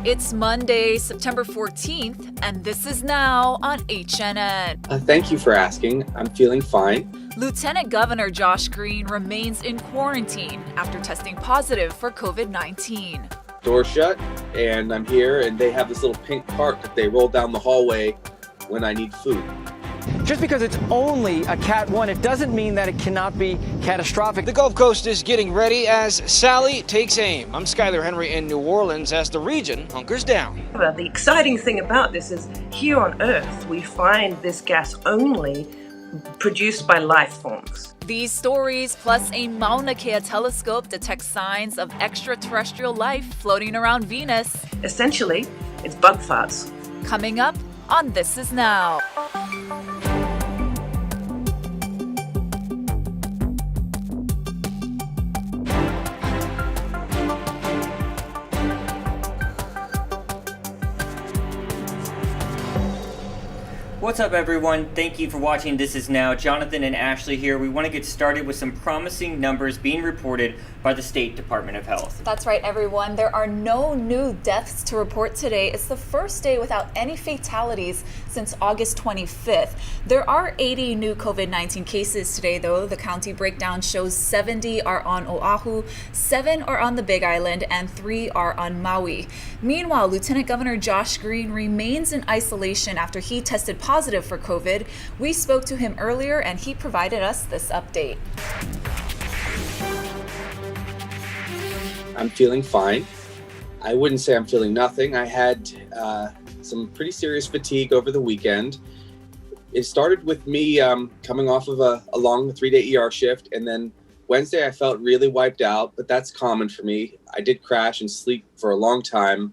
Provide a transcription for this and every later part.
It's Monday, September 14th, and this is now on HNN. Thank you for asking. I'm feeling fine. Lieutenant Governor Josh Green remains in quarantine after testing positive for COVID-19. Door shut, and I'm here, and they have this little pink cart that they roll down the hallway when I need food. Just because it's only a Cat 1, it doesn't mean that it cannot be catastrophic. The Gulf Coast is getting ready as Sally takes aim. I'm Skyler Henry in New Orleans as the region hunkers down. Well, the exciting thing about this is here on Earth, we find this gas only produced by life forms. These stories, plus a Mauna Kea telescope, detects signs of extraterrestrial life floating around Venus. Essentially, it's bug farts. Coming up on This Is Now. What's up, everyone? Thank you for watching This Is Now. Jonathan and Ashley here. We want to get started with some promising numbers being reported by the State Department of Health. That's right, everyone. There are no new deaths to report today. It's the first day without any fatalities since August 25th. There are 80 new COVID-19 cases today, though. The county breakdown shows 70 are on Oahu, 7 are on the Big Island, and 3 are on Maui. Meanwhile, Lieutenant Governor Josh Green remains in isolation after he tested positive for COVID. We spoke to him earlier, and he provided us this update. I'm feeling fine. I wouldn't say I'm feeling nothing. I had some pretty serious fatigue over the weekend. It started with me coming off of a long 3-day ER shift, and then Wednesday I felt really wiped out, but that's common for me. I did crash and sleep for a long time.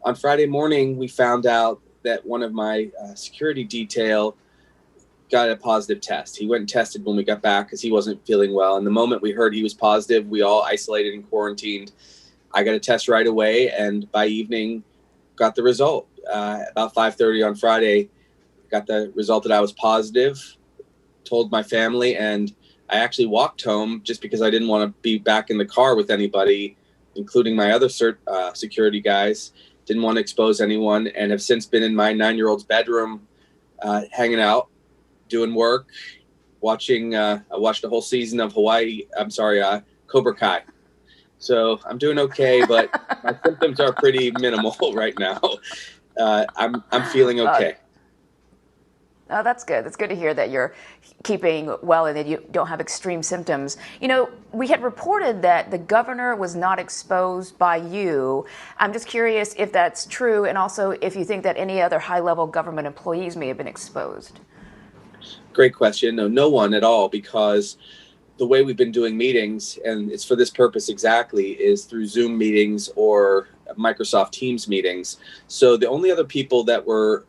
On Friday morning, we found out that one of my security detail got a positive test. He went and tested when we got back because he wasn't feeling well. And the moment we heard he was positive, we all isolated and quarantined. I got a test right away, and by evening, got the result. About 5:30 on Friday, got the result that I was positive, told my family, and I actually walked home just because I didn't want to be back in the car with anybody, including my other security guys. Didn't want to expose anyone, and have since been in my 9-year-old's bedroom, hanging out, doing work, watching. I watched a whole season of Cobra Kai. So I'm doing okay, but my symptoms are pretty minimal right now. I'm feeling okay. Oh, that's good. That's good to hear that you're keeping well and that you don't have extreme symptoms. You know, we had reported that the governor was not exposed by you. I'm just curious if that's true, and also if you think that any other high-level government employees may have been exposed. Great question. No one at all, because the way we've been doing meetings, and it's for this purpose exactly, is through Zoom meetings or Microsoft Teams meetings. So the only other people that were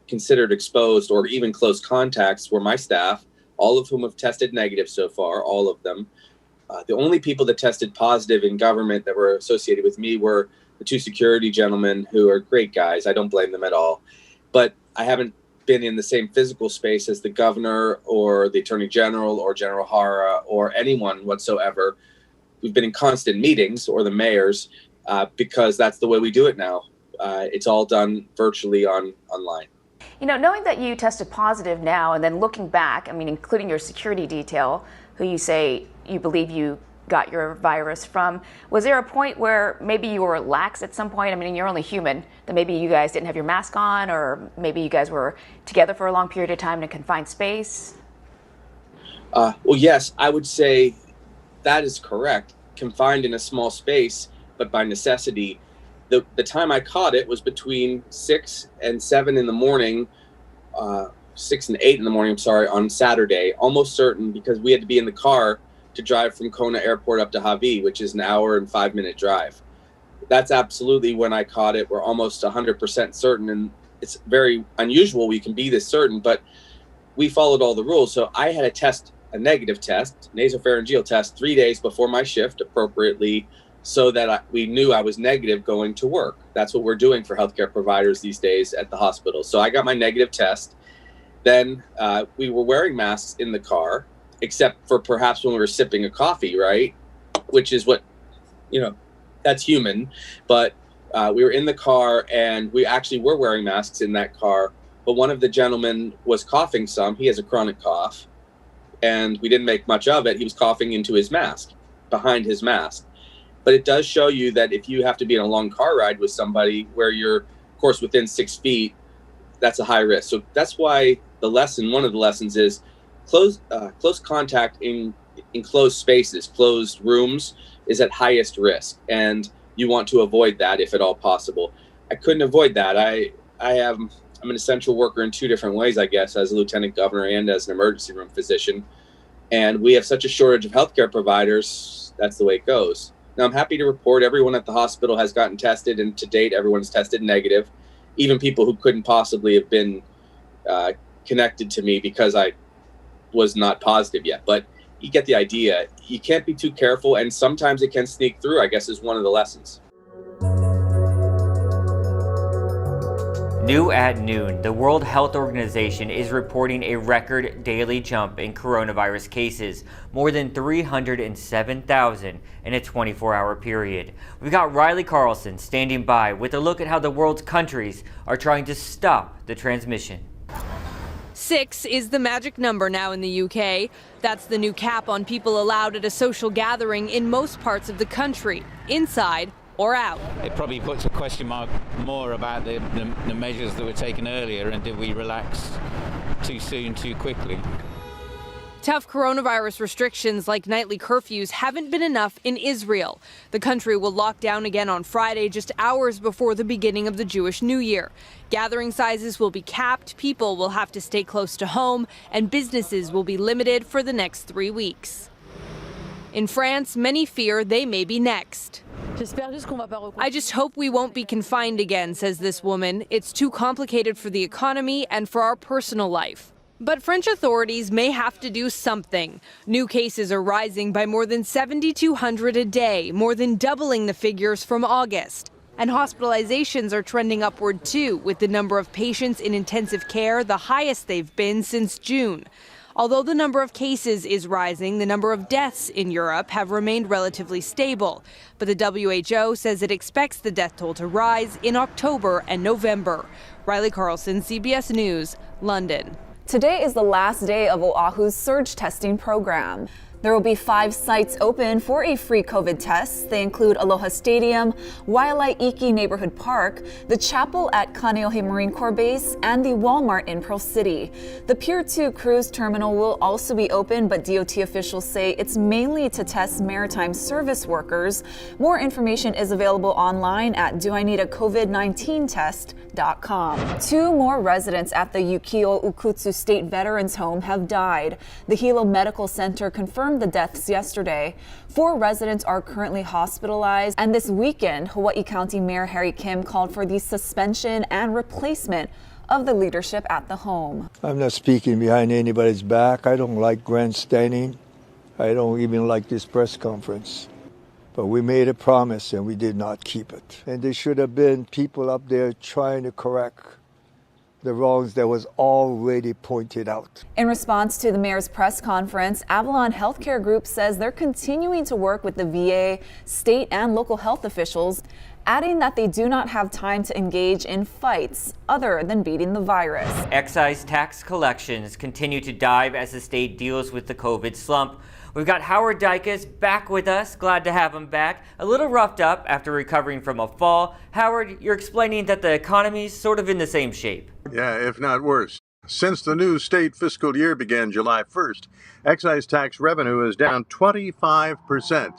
considered exposed or even close contacts were my staff, all of whom have tested negative so far, all of them. The only people that tested positive in government that were associated with me were the 2 security gentlemen, who are great guys. I don't blame them at all. But I haven't been in the same physical space as the governor or the attorney general or General Hara or anyone whatsoever. We've been in constant meetings, or the mayors, because that's the way we do it now. It's all done virtually online. You know, knowing that you tested positive now and then looking back, I mean, including your security detail, who you say you believe you got your virus from, was there a point where maybe you were lax at some point? I mean, you're only human, that maybe you guys didn't have your mask on, or maybe you guys were together for a long period of time in a confined space? Well, yes, I would say that is correct. Confined in a small space, but by necessity. The time I caught it was between 6 and 7 in the morning, 6 and 8 in the morning, on Saturday, almost certain, because we had to be in the car to drive from Kona Airport up to Hawaii, which is an hour and 5-minute drive. That's absolutely when I caught it. We're almost 100% certain, and it's very unusual we can be this certain, but we followed all the rules. So I had a negative test, nasopharyngeal test, 3 days before my shift, appropriately, so that we knew I was negative going to work. That's what we're doing for healthcare providers these days at the hospital. So I got my negative test. Then we were wearing masks in the car, except for perhaps when we were sipping a coffee, right? Which is what, that's human. But We were in the car, and we actually were wearing masks in that car, but one of the gentlemen was coughing some. He has a chronic cough, and we didn't make much of it. He was coughing into his mask, behind his mask. But it does show you that if you have to be in a long car ride with somebody where you're, of course, within 6 feet, that's a high risk. So that's why one of the lessons is close contact in enclosed spaces, closed rooms is at highest risk. And you want to avoid that if at all possible. I couldn't avoid that. I'm an essential worker in 2 different ways, I guess, as a lieutenant governor and as an emergency room physician. And we have such a shortage of healthcare providers. That's the way it goes. Now, I'm happy to report everyone at the hospital has gotten tested, and to date, everyone's tested negative, even people who couldn't possibly have been connected to me because I was not positive yet. But you get the idea. You can't be too careful, and sometimes it can sneak through, I guess, is one of the lessons. New at noon, the World Health Organization is reporting a record daily jump in coronavirus cases, more than 307,000 in a 24-hour period. We've got Riley Carlson standing by with a look at how the world's countries are trying to stop the transmission. 6 is the magic number now in the UK. That's the new cap on people allowed at a social gathering in most parts of the country, inside or out. It probably puts a question mark more about the measures that were taken earlier, and did we relax too soon, too quickly? Tough coronavirus restrictions like nightly curfews haven't been enough in Israel. The country will lock down again on Friday, just hours before the beginning of the Jewish New Year. Gathering sizes will be capped, people will have to stay close to home, and businesses will be limited for the next 3 weeks. In France, many fear they may be next. I just hope we won't be confined again, says this woman. It's too complicated for the economy and for our personal life. But French authorities may have to do something. New cases are rising by more than 7,200 a day, more than doubling the figures from August. And hospitalizations are trending upward too, with the number of patients in intensive care the highest they've been since June. Although the number of cases is rising, the number of deaths in Europe have remained relatively stable. But the WHO says it expects the death toll to rise in October and November. Riley Carlson, CBS News, London. Today is the last day of Oahu's surge testing program. There will be 5 sites open for a free COVID test. They include Aloha Stadium, Waialaiki Neighborhood Park, the chapel at Kaneohe Marine Corps Base, and the Walmart in Pearl City. The Pier 2 cruise terminal will also be open, but DOT officials say it's mainly to test maritime service workers. More information is available online at doineedacovid19test.com. 2 more residents at the Yukio Ukutsu State Veterans Home have died. The Hilo Medical Center confirmed the deaths yesterday. 4 residents are currently hospitalized, and this weekend, Hawaii County Mayor Harry Kim called for the suspension and replacement of the leadership at the home. I'm not speaking behind anybody's back. I don't like grandstanding. I don't even like this press conference. But we made a promise and we did not keep it. And there should have been people up there trying to correct the wrongs that was already pointed out. In response to the mayor's press conference, Avalon Healthcare Group says they're continuing to work with the VA, state and local health officials, adding that they do not have time to engage in fights other than beating the virus. Excise tax collections continue to dive as the state deals with the COVID slump. We've got Howard Dicus back with us. Glad to have him back. A little roughed up after recovering from a fall. Howard, you're explaining that the economy's sort of in the same shape. Yeah, if not worse. Since the new state fiscal year began July 1st, excise tax revenue is down 25%.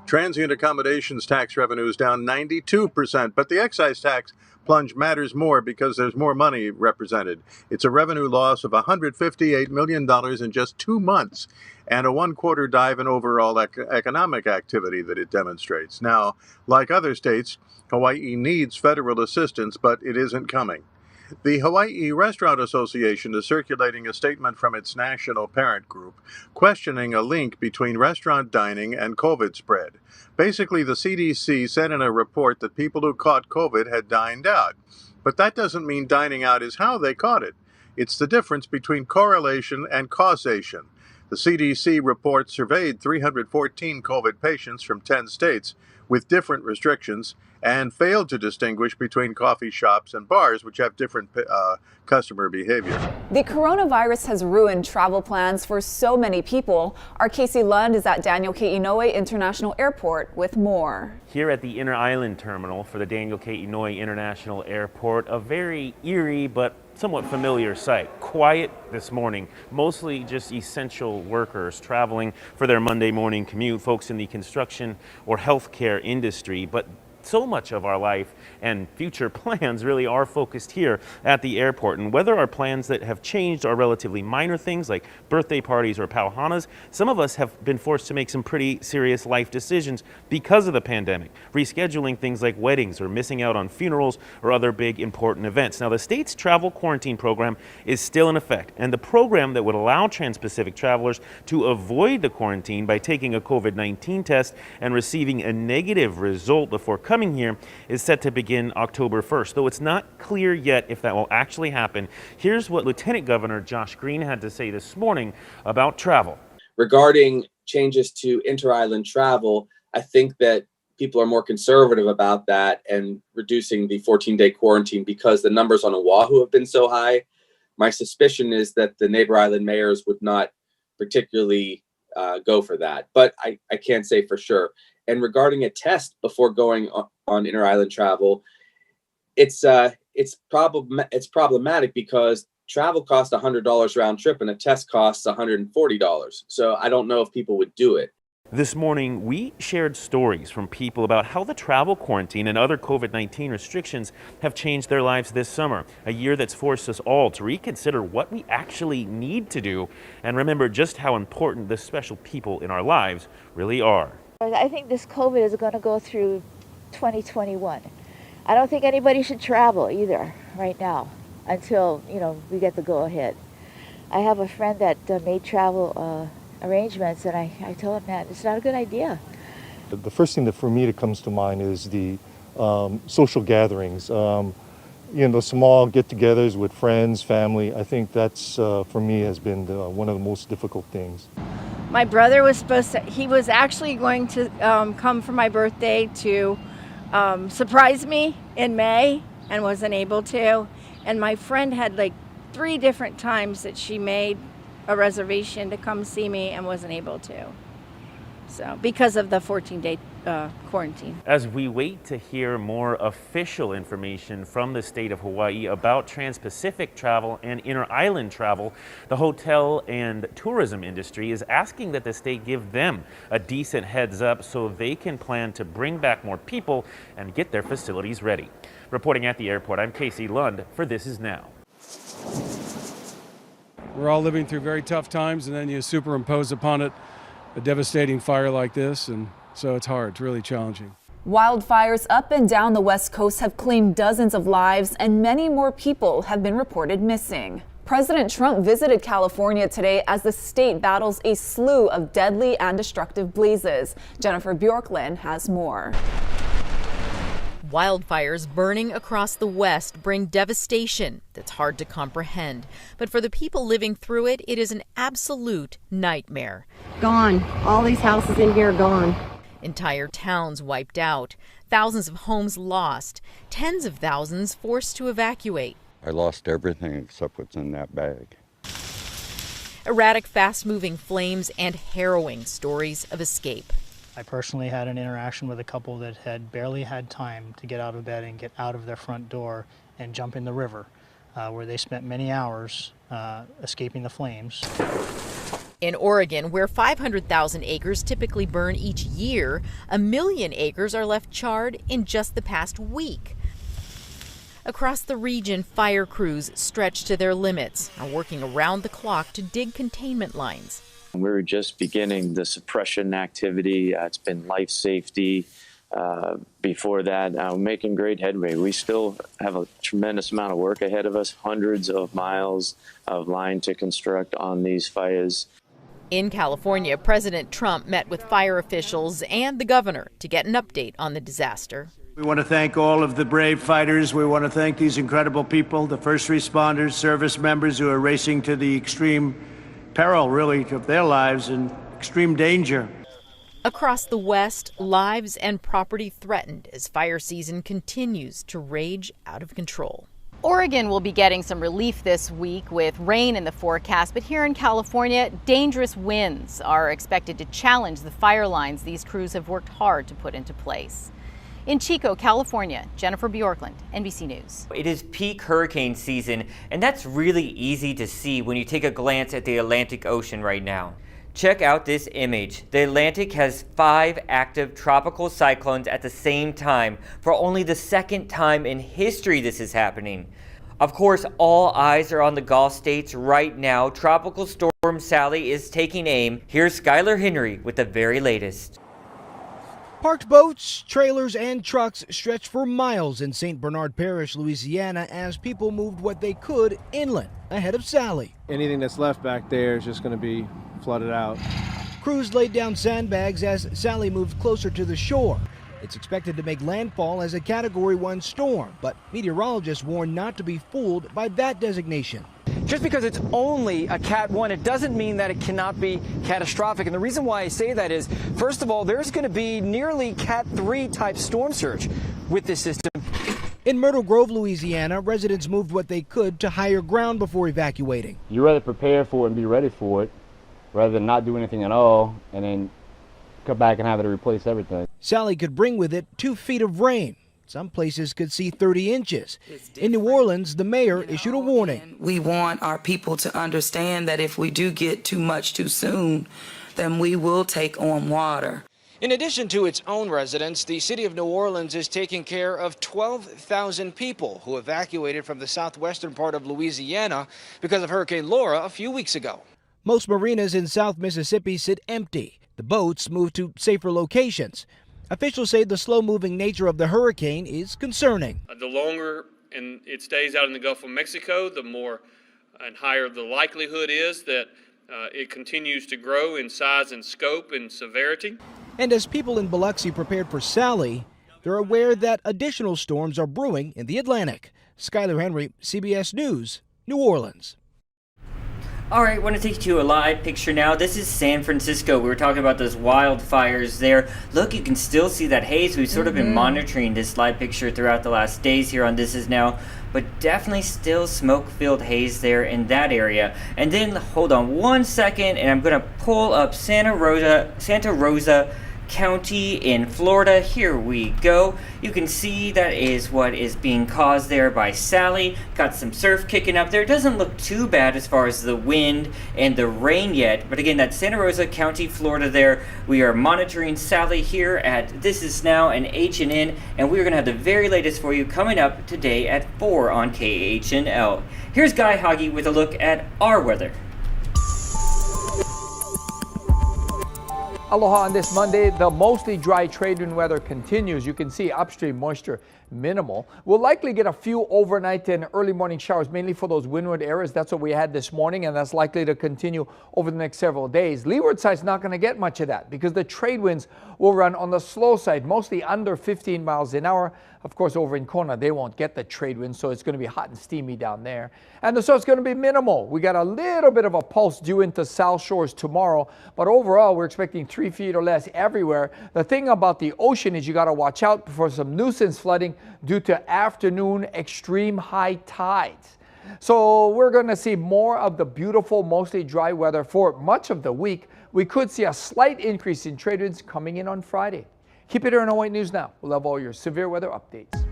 Transient accommodations tax revenue is down 92%, but the excise tax plunge matters more because there's more money represented. It's a revenue loss of $158 million in just 2 months, and a 1/4 dive in overall economic activity that it demonstrates. Now, like other states, Hawaii needs federal assistance, but it isn't coming. The Hawaii Restaurant Association is circulating a statement from its national parent group questioning a link between restaurant dining and COVID spread. Basically, the CDC said in a report that people who caught COVID had dined out. But that doesn't mean dining out is how they caught it. It's the difference between correlation and causation. The CDC report surveyed 314 COVID patients from 10 states, with different restrictions and failed to distinguish between coffee shops and bars, which have different customer behavior. The coronavirus has ruined travel plans for so many people. Our Casey Lund is at Daniel K. Inouye International Airport with more. Here at the Inner Island Terminal for the Daniel K. Inouye International Airport, a very eerie but somewhat familiar sight. Quiet this morning, mostly just essential workers traveling for their Monday morning commute, folks in the construction or healthcare industry. But so much of our life and future plans really are focused here at the airport. And whether our plans that have changed are relatively minor things like birthday parties or pauhanas, some of us have been forced to make some pretty serious life decisions because of the pandemic, rescheduling things like weddings or missing out on funerals or other big important events. Now, the state's travel quarantine program is still in effect, and the program that would allow trans-Pacific travelers to avoid the quarantine by taking a COVID-19 test and receiving a negative result before coming here is set to begin October 1st, though it's not clear yet if that will actually happen. Here's what Lieutenant Governor Josh Green had to say this morning about travel. Regarding changes to inter-island travel, I think that people are more conservative about that and reducing the 14-day quarantine because the numbers on Oahu have been so high. My suspicion is that the neighbor island mayors would not particularly go for that, but I can't say for sure. And regarding a test before going on inter-island travel, it's problematic because travel costs $100 round trip and a test costs $140. So I don't know if people would do it. This morning, we shared stories from people about how the travel quarantine and other COVID-19 restrictions have changed their lives this summer, a year that's forced us all to reconsider what we actually need to do and remember just how important the special people in our lives really are. I think this COVID is going to go through 2021. I don't think anybody should travel either right now until, we get the go-ahead. I have a friend that made travel arrangements, and I told him that it's not a good idea. The first thing that for me that comes to mind is the social gatherings. Those small get-togethers with friends, family. I think that's, for me, has been one of the most difficult things. My brother was he was actually going to come for my birthday to surprise me in May and wasn't able to. And my friend had like 3 different times that she made a reservation to come see me and wasn't able to. So because of the 14-day quarantine. As we wait to hear more official information from the state of Hawaii about trans-Pacific travel and inter-island travel, the hotel and tourism industry is asking that the state give them a decent heads up so they can plan to bring back more people and get their facilities ready. Reporting at the airport, I'm Casey Lund for This Is Now. We're all living through very tough times, and then you superimpose upon it a devastating fire like this, and so it's hard. It's really challenging. Wildfires up and down the West Coast have claimed dozens of lives, and many more people have been reported missing. President Trump visited California today as the state battles a slew of deadly and destructive blazes. Jennifer Bjorklund has more. Wildfires burning across the West bring devastation that's hard to comprehend. But for the people living through it, it is an absolute nightmare. Gone. All these houses in here gone. Entire towns wiped out. Thousands of homes lost. Tens of thousands forced to evacuate. I lost everything except what's in that bag. Erratic, fast-moving flames and harrowing stories of escape. I personally had an interaction with a couple that had barely had time to get out of bed and get out of their front door and jump in the river, where they spent many hours escaping the flames. In Oregon, where 500,000 acres typically burn each year, 1 million acres are left charred in just the past week. Across the region, fire crews stretched to their limits, are working around the clock to dig containment lines. We're just beginning the suppression activity. It's been life safety. Before that, making great headway. We still have a tremendous amount of work ahead of us, hundreds of miles of line to construct on these fires. In California, President Trump met with fire officials and the governor to get an update on the disaster. We want to thank all of the brave fighters. We want to thank these incredible people, the first responders, service members who are racing to the extreme peril, really, of their lives and extreme danger. Across the West, lives and property threatened as fire season continues to rage out of control. Oregon will be getting some relief this week with rain in the forecast, but here in California, dangerous winds are expected to challenge the fire lines these crews have worked hard to put into place. In Chico, California, Jennifer Bjorklund, NBC News. It is peak hurricane season, and that's really easy to see when you take a glance at the Atlantic Ocean right now. Check out this image. The Atlantic has 5 active tropical cyclones at the same time. For only the second time in history this is happening. Of course, all eyes are on the Gulf states right now. Tropical Storm Sally is taking aim. Here's Skylar Henry with the very latest. Parked boats, trailers, and trucks stretched for miles in St. Bernard Parish, Louisiana, as people moved what they could inland ahead of Sally. Anything that's left back there is just going to be flooded out. Crews laid down sandbags as Sally moved closer to the shore. It's expected to make landfall as a Category 1 storm, but meteorologists warn not to be fooled by that designation. Just because it's only a Cat 1, it doesn't mean that it cannot be catastrophic. And the reason why I say that is, first of all, there's going to be nearly Cat 3 type storm surge with this system. In Myrtle Grove, Louisiana, residents moved what they could to higher ground before evacuating. You rather prepare for it and be ready for it rather than not do anything at all and then come back and have to replace everything. Sally could bring with it 2 feet of rain. Some places could see 30 inches. In New Orleans, the mayor issued a warning. We want our people to understand that if we do get too much too soon, then we will take on water. In addition to its own residents, the city of New Orleans is taking care of 12,000 people who evacuated from the southwestern part of Louisiana because of Hurricane Laura a few weeks ago. Most marinas in South Mississippi sit empty. The boats moved to safer locations. Officials say the slow-moving nature of the hurricane is concerning. The longer it stays out in the Gulf of Mexico, the more and higher the likelihood is that it continues to grow in size and scope and severity. And as people in Biloxi prepared for Sally, they're aware that additional storms are brewing in the Atlantic. Skylar Henry, CBS News, New Orleans. All right, I want to take you to a live picture now. This is San Francisco. We were talking about those wildfires there. Look, you can still see that haze. We've sort of been monitoring this live picture throughout the last days here on This Is Now, but definitely still smoke-filled haze there in that area. And then, hold on one second, and I'm going to pull up Santa Rosa County in Florida. Here we go. You can see that is what is being caused there by Sally. Got some surf kicking up there. Doesn't look too bad as far as the wind and the rain yet, but again, that's Santa Rosa County, Florida there. We are monitoring Sally here at This Is Now and HNN, and we're going to have the very latest for you coming up today at 4 on KHNL. Here's Guy Hoggy with a look at our weather. Aloha on this Monday. The mostly dry trade wind weather continues. You can see upstream moisture minimal. We'll likely get a few overnight and early morning showers, mainly for those windward areas. That's what we had this morning, and that's likely to continue over the next several days. Leeward side's not going to get much of that because the trade winds will run on the slow side, mostly under 15 miles an hour. Of course, over in Kona, they won't get the trade wind, so it's going to be hot and steamy down there. And the surf's going to be minimal. We got a little bit of a pulse due into South Shores tomorrow, but overall, we're expecting 3 feet or less everywhere. The thing about the ocean is you got to watch out for some nuisance flooding due to afternoon extreme high tides. So we're going to see more of the beautiful, mostly dry weather for much of the week. We could see a slight increase in trade winds coming in on Friday. Keep it here on Hawaii News Now. We'll have all your severe weather updates.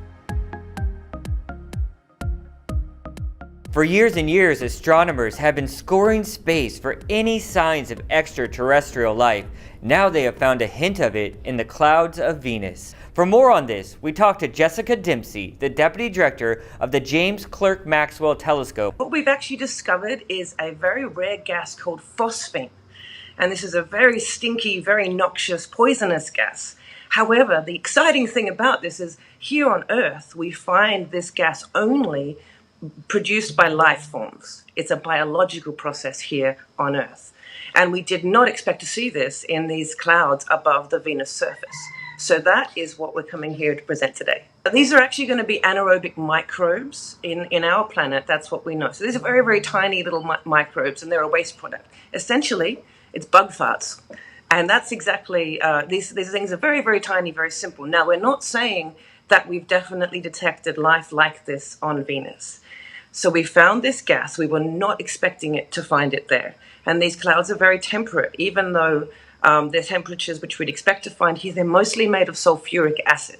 For years and years, astronomers have been scoring space for any signs of extraterrestrial life. Now they have found a hint of it in the clouds of Venus. For more on this, we talked to Jessica Dempsey, the Deputy Director of the James Clerk Maxwell Telescope. What we've actually discovered is a very rare gas called phosphine. And this is a very stinky, very noxious, poisonous gas. However, the exciting thing about this is here on Earth, we find this gas only produced by life forms. It's a biological process here on Earth. And we did not expect to see this in these clouds above the Venus surface. So that is what we're coming here to present today. These are actually going to be anaerobic microbes in our planet. That's what we know. So these are very, very tiny little microbes, and they're a waste product. Essentially, it's bug farts. And that's exactly, these things are very, very tiny, very simple. Now, we're not saying that we've definitely detected life like this on Venus. So we found this gas. We were not expecting it to find it there. And these clouds are very temperate, even though they're temperatures which we'd expect to find here. They're mostly made of sulfuric acid.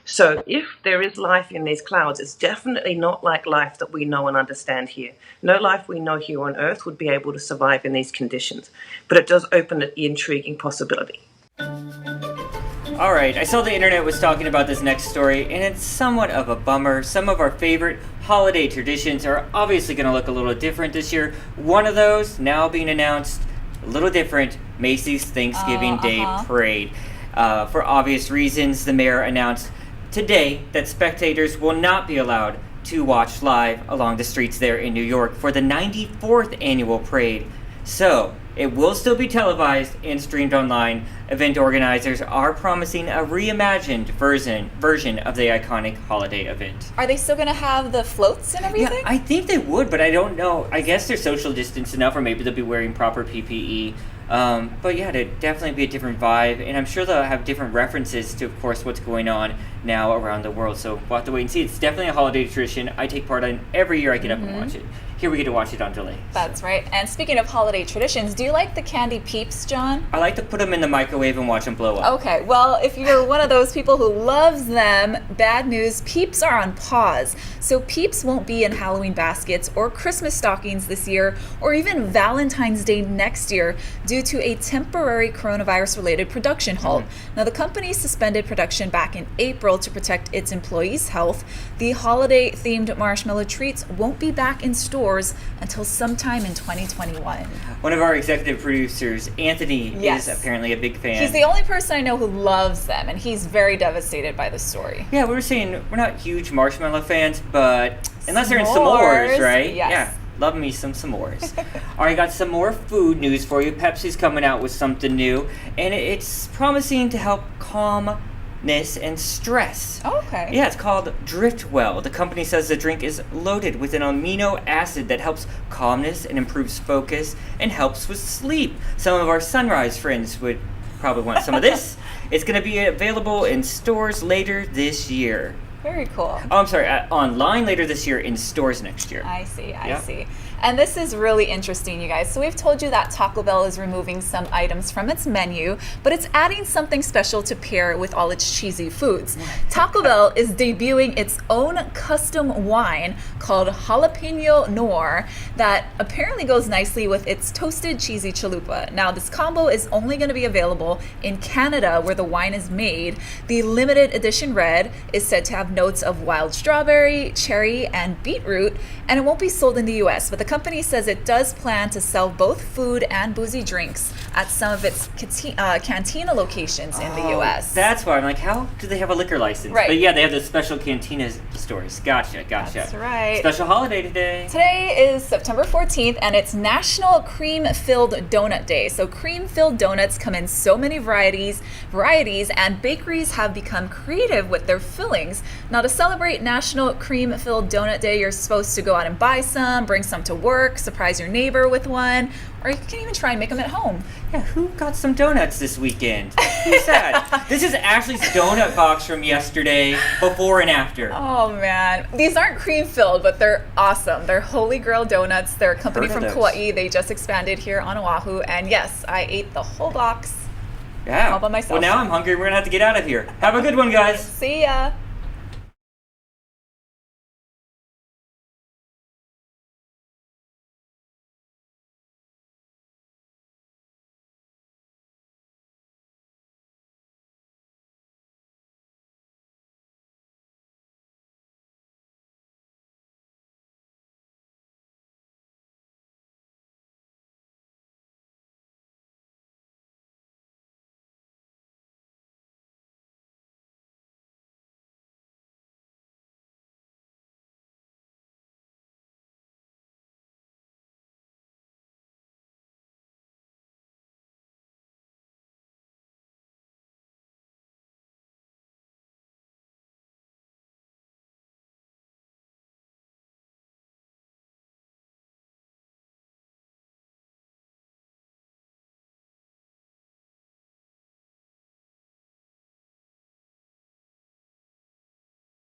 So if there is life in these clouds, it's definitely not like life that we know and understand here. No life we know here on Earth would be able to survive in these conditions. But it does open an intriguing possibility. All right, I saw the internet was talking about this next story, and it's somewhat of a bummer. Some of our favorite holiday traditions are obviously going to look a little different this year. One of those now being announced, a little different, Macy's Thanksgiving Day Parade. For obvious reasons, the mayor announced today that spectators will not be allowed to watch live along the streets there in New York for the 94th annual parade. So, it will still be televised and streamed online. Event organizers are promising a reimagined version of the iconic holiday event. Are they still going to have the floats and everything? Yeah, I think they would, but I don't know. I guess they're social distance enough, or maybe they'll be wearing proper PPE. But yeah, it'd definitely be a different vibe, and I'm sure they'll have different references to, of course, what's going on now around the world. So we'll have to wait and see. It's definitely a holiday tradition I take part in every year I get up and watch it. Here we get to watch it on delay. That's right. And speaking of holiday traditions, do you like the candy Peeps, John? I like to put them in the microwave and watch them blow up. Okay, well, if you're one of those people who loves them, bad news, Peeps are on pause. So Peeps won't be in Halloween baskets or Christmas stockings this year, or even Valentine's Day next year, due to a temporary coronavirus-related production halt. Now, the company suspended production back in April to protect its employees' health. The holiday-themed marshmallow treats won't be back in stores until sometime in 2021. One of our executive producers, Anthony, is apparently a big fan. He's the only person I know who loves them, and he's very devastated by the story. Yeah, we were saying we're not huge marshmallow fans, but unless they're in s'mores, right? Yes. Yeah, love me some s'mores. All right, got some more food news for you. Pepsi's coming out with something new, and it's promising to help calm and stress. Okay. Yeah, it's called Driftwell. The company says the drink is loaded with an amino acid that helps calmness and improves focus and helps with sleep. Some of our sunrise friends would probably want some of this. It's going to be available in stores later this year. Very cool. Oh, I'm sorry, online later this year, in stores next year. I see. And this is really interesting, you guys. So we've told you that Taco Bell is removing some items from its menu, but it's adding something special to pair with all its cheesy foods. Taco Bell is debuting its own custom wine called Jalapeno Noir that apparently goes nicely with its toasted cheesy chalupa. Now, this combo is only going to be available in Canada, where the wine is made. The limited edition red is said to have notes of wild strawberry, cherry, and beetroot, and it won't be sold in the US, but the company says it does plan to sell both food and boozy drinks at some of its cantina locations in the US. That's why I'm like, how do they have a liquor license? Right. But yeah, they have the special cantina stores. Gotcha. That's right. Special holiday today. Today is September 14th, and it's National Cream-Filled Donut Day. So cream-filled donuts come in so many varieties, and bakeries have become creative with their fillings. Now, to celebrate National Cream-Filled Donut Day, you're supposed to go out and buy some, bring some to work, surprise your neighbor with one, or you can even try and make them at home. Yeah, who got some donuts this weekend? Who's that? This is Ashley's donut box from yesterday, before and after. Oh man, these aren't cream filled, but they're awesome. They're Holy Grail donuts. They're a company from Kauai. They just expanded here on Oahu, and yes, I ate the whole box. Yeah. All by myself. Well, now I'm hungry. We're gonna have to get out of here. Have a good one, guys. See ya.